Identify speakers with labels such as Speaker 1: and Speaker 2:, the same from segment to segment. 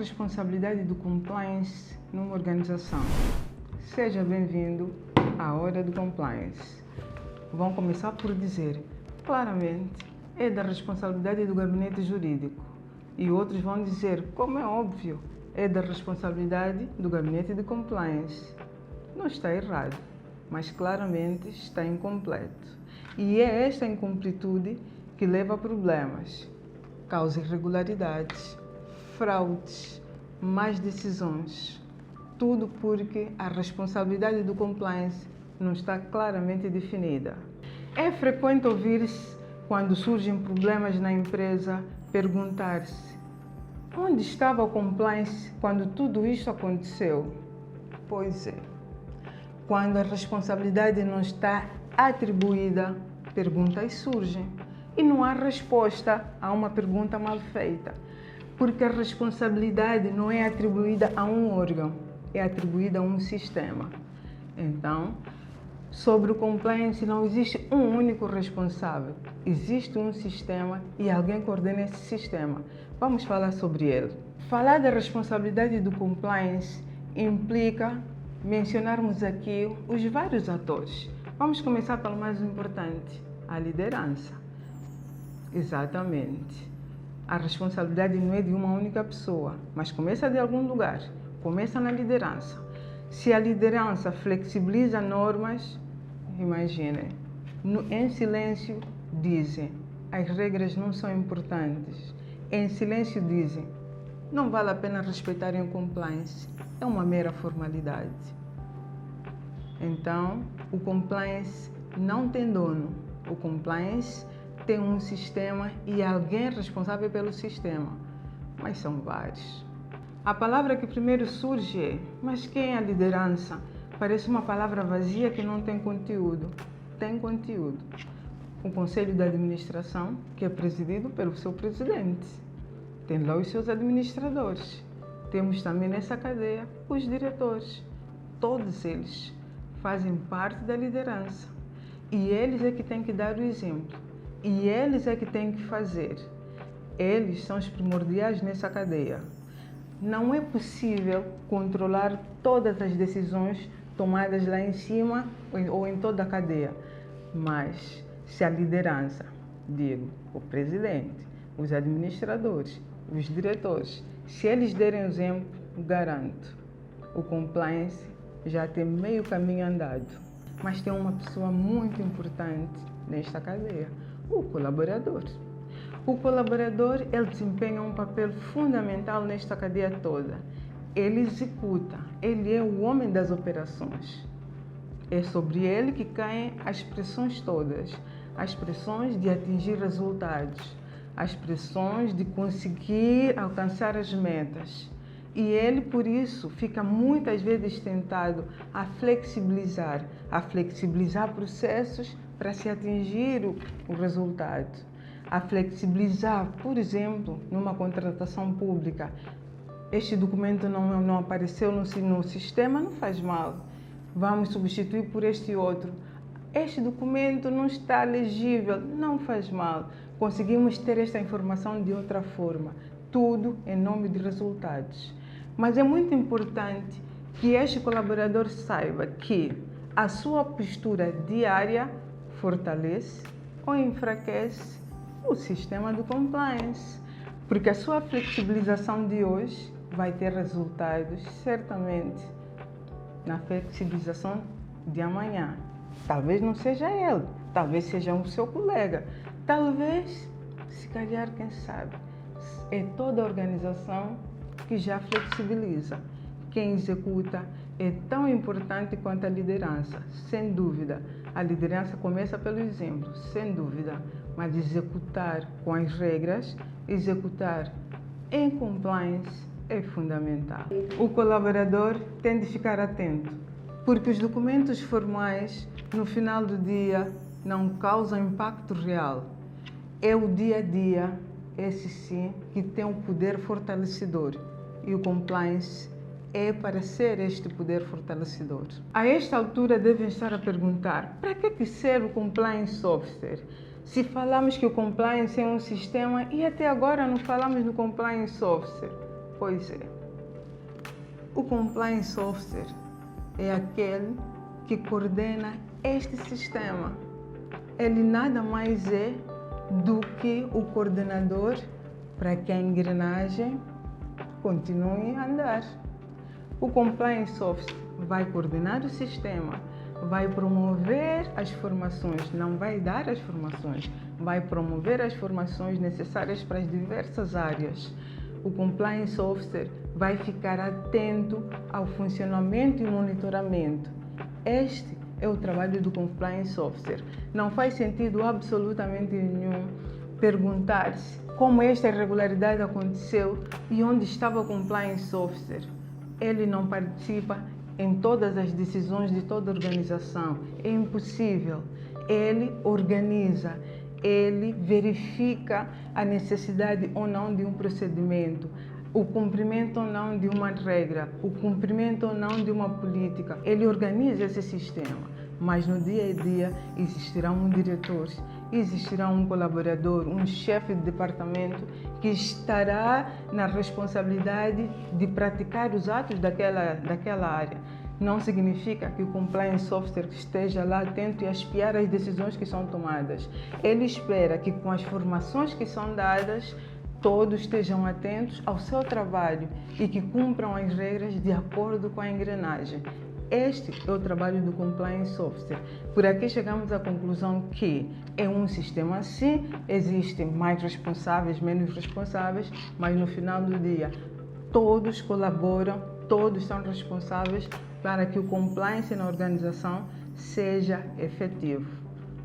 Speaker 1: responsabilidade do compliance numa organização? Seja bem-vindo à Hora do Compliance. Vão começar por dizer, claramente, é da responsabilidade do gabinete jurídico. E outros vão dizer, como é óbvio, é da responsabilidade do gabinete de compliance. Não está errado, mas claramente está incompleto. E é esta incompletude que leva a problemas, causa irregularidades, fraudes, más decisões. Tudo porque a responsabilidade do compliance não está claramente definida. É frequente ouvir-se, quando surgem problemas na empresa, perguntar-se: onde estava o compliance quando tudo isto aconteceu? Pois é, quando a responsabilidade não está atribuída, perguntas surgem e não há resposta a uma pergunta mal feita, porque a responsabilidade não é atribuída a um órgão, é atribuída a um sistema. Então, sobre o compliance não existe um único responsável, existe um sistema e alguém coordena esse sistema. Vamos falar sobre ele. Falar da responsabilidade do compliance implica mencionarmos aqui os vários atores. Vamos começar pelo mais importante, a liderança. Exatamente. A responsabilidade não é de uma única pessoa, mas começa de algum lugar, começa na liderança. Se a liderança flexibiliza normas, imaginem, em silêncio dizem, as regras não são importantes. Em silêncio dizem, não vale a pena respeitarem o compliance, é uma mera formalidade. Então, o compliance não tem dono, o compliance tem um sistema e alguém responsável pelo sistema, mas são vários. A palavra que primeiro surge é, mas quem é a liderança? Parece uma palavra vazia que não tem conteúdo. Tem conteúdo. O Conselho de Administração, que é presidido pelo seu presidente. Tem lá os seus administradores. Temos também nessa cadeia os diretores. Todos eles fazem parte da liderança. E eles é que têm que dar o exemplo. E eles é que têm que fazer. Eles são os primordiais nessa cadeia. Não é possível controlar todas as decisões tomadas lá em cima ou em toda a cadeia. Mas se a liderança, digo, o presidente, os administradores, os diretores, se eles derem o exemplo, garanto, o compliance já tem meio caminho andado. Mas tem uma pessoa muito importante nesta cadeia, o colaborador. O colaborador, ele desempenha um papel fundamental nesta cadeia toda. Ele executa, ele é o homem das operações. É sobre ele que caem as pressões todas, as pressões de atingir resultados, as pressões de conseguir alcançar as metas. E ele, por isso, fica muitas vezes tentado a flexibilizar processos para se atingir o resultado. A flexibilizar, por exemplo, numa contratação pública. Este documento não apareceu no sistema, não faz mal. Vamos substituir por este outro. Este documento não está legível, não faz mal. Conseguimos ter esta informação de outra forma. Tudo em nome de resultados. Mas é muito importante que este colaborador saiba que a sua postura diária fortalece ou enfraquece o sistema do compliance. Porque a sua flexibilização de hoje vai ter resultados, certamente, na flexibilização de amanhã. Talvez não seja ele, talvez seja o seu colega, talvez, se calhar, quem sabe, é toda a organização que já flexibiliza. Quem executa é tão importante quanto a liderança, sem dúvida. A liderança começa pelo exemplo, sem dúvida, mas executar com as regras, executar em compliance é fundamental. O colaborador tem de ficar atento, porque os documentos formais, no final do dia, não causam impacto real. É o dia a dia, esse sim, que tem o poder fortalecedor. E o compliance é para ser este poder fortalecedor. A esta altura devem estar a perguntar, para que serve o compliance software? Se falamos que o compliance é um sistema e até agora não falamos no compliance software. Pois é. O Compliance Officer é aquele que coordena este sistema. Ele nada mais é do que o coordenador para que a engrenagem continue a andar. O Compliance Officer vai coordenar o sistema, vai promover as formações, não vai dar as formações, vai promover as formações necessárias para as diversas áreas. O Compliance Officer vai ficar atento ao funcionamento e monitoramento. Este é o trabalho do Compliance Officer. Não faz sentido absolutamente nenhum perguntar-se como esta irregularidade aconteceu e onde estava o Compliance Officer. Ele não participa em todas as decisões de toda a organização. É impossível. Ele organiza, ele verifica a necessidade ou não de um procedimento, o cumprimento ou não de uma regra, o cumprimento ou não de uma política. Ele organiza esse sistema, mas no dia a dia existirá um diretor, existirá um colaborador, um chefe de departamento que estará na responsabilidade de praticar os atos daquela área. Não significa que o Compliance Officer esteja lá atento e a espiar as decisões que são tomadas. Ele espera que com as formações que são dadas, todos estejam atentos ao seu trabalho e que cumpram as regras de acordo com a engrenagem. Este é o trabalho do Compliance Officer. Por aqui chegamos à conclusão que é um sistema assim, existem mais responsáveis, menos responsáveis, mas no final do dia todos colaboram, todos são responsáveis para que o compliance na organização seja efetivo.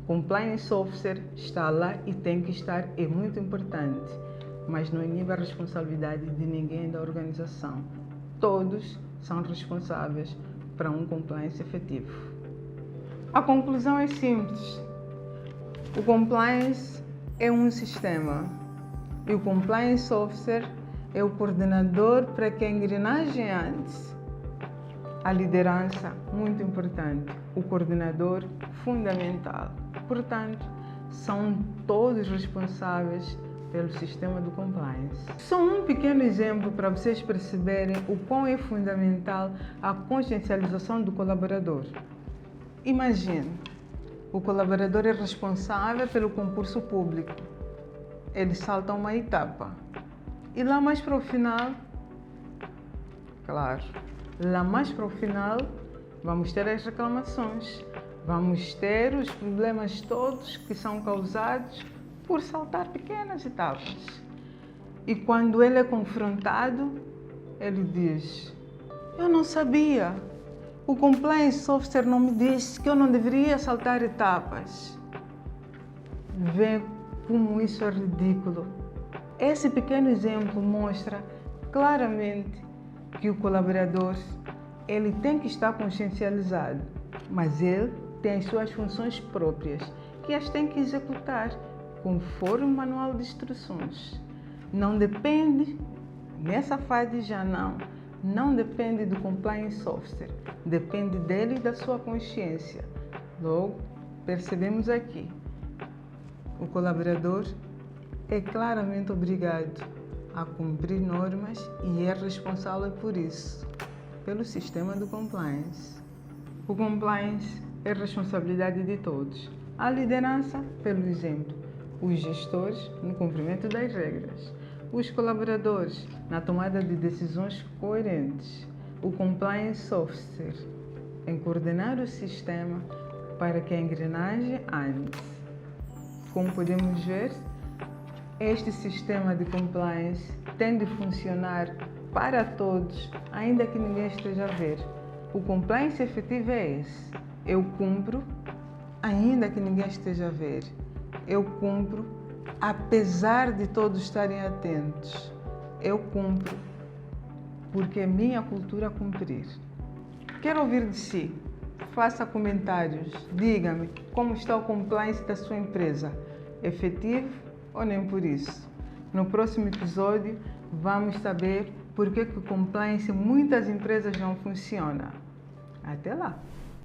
Speaker 1: Compliance Officer está lá e tem que estar, é muito importante, mas não inibe a responsabilidade de ninguém da organização. Todos são responsáveis para um compliance efetivo. A conclusão é simples. O compliance é um sistema e o Compliance Officer é o coordenador para que a engrenagem ande. A liderança, muito importante. O coordenador, fundamental. Portanto, são todos responsáveis pelo sistema do compliance. Só um pequeno exemplo para vocês perceberem o quão é fundamental a consciencialização do colaborador. Imagine, o colaborador é responsável pelo concurso público. Ele salta uma etapa. E lá mais para o final, claro, lá mais para o final, vamos ter as reclamações, vamos ter os problemas todos que são causados por saltar pequenas etapas. E quando ele é confrontado, ele diz: eu não sabia, o Compliance Officer não me disse que eu não deveria saltar etapas. Vê como isso é ridículo. Esse pequeno exemplo mostra claramente que o colaborador ele tem que estar consciencializado, mas ele tem as suas funções próprias, que as tem que executar conforme o manual de instruções. Não depende, nessa fase já não depende do Compliance Officer, depende dele e da sua consciência. Logo, percebemos aqui, o colaborador é claramente obrigado a cumprir normas e é responsável por isso, pelo sistema do compliance. O compliance é responsabilidade de todos. A liderança, pelo exemplo, os gestores no cumprimento das regras, os colaboradores na tomada de decisões coerentes, o Compliance Officer em coordenar o sistema para que a engrenagem ande. Como podemos ver, este sistema de compliance tem de funcionar para todos, ainda que ninguém esteja a ver. O compliance efetivo é esse. Eu cumpro, ainda que ninguém esteja a ver. Eu cumpro, apesar de todos estarem atentos. Eu cumpro, porque é minha cultura cumprir. Quero ouvir de si. Faça comentários. Diga-me como está o compliance da sua empresa. Efetivo ou nem por isso? No próximo episódio, vamos saber por que o compliance em muitas empresas não funciona. Até lá!